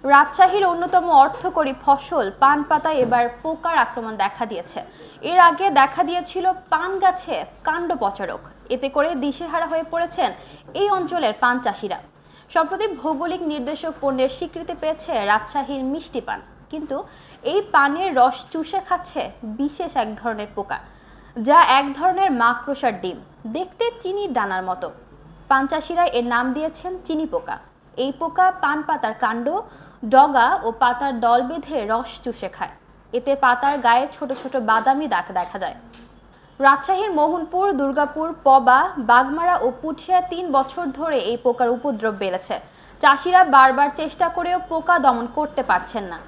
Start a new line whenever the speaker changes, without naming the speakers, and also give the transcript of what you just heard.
রাজশাহীর অন্যতম অর্থকরী ফসল পান পাতায় এবার পোকার আক্রমণ দেখা দিয়েছে। এর আগে দেখা দিয়েছিল পান গাছে কাণ্ড পচারক। এতে করে দিশেহারা হয়ে পড়েছেন এই অঞ্চলের পান চাষিরা। সম্প্রতি ভৌগোলিক নির্দেশক পণ্যের স্বীকৃতি পেয়েছে রাজশাহীর মিষ্টি পান, কিন্তু এই পানের রস চুষে খাচ্ছে বিশেষ এক ধরনের পোকা, যা এক ধরনের মাকড়সার ডিম, দেখতে চিনির দানার মতো। পান চাষিরা এর নাম দিয়েছেন চিনি পোকা। এই পোকা পান পাতার কাণ্ড, ডগা ও পাতার দল বেঁধে রস চুষে খায়। এতে পাতার গায়ে ছোট ছোট বাদামি দাগ দেখা যায়। রাজশাহীর মোহনপুর, দুর্গাপুর, পবা, বাগমারা ও পুঠিয়া ৩ বছর ধরে এই পোকার উপদ্রব বেড়েছে। চাষিরা বারবার চেষ্টা করেও পোকা দমন করতে পারছেন না।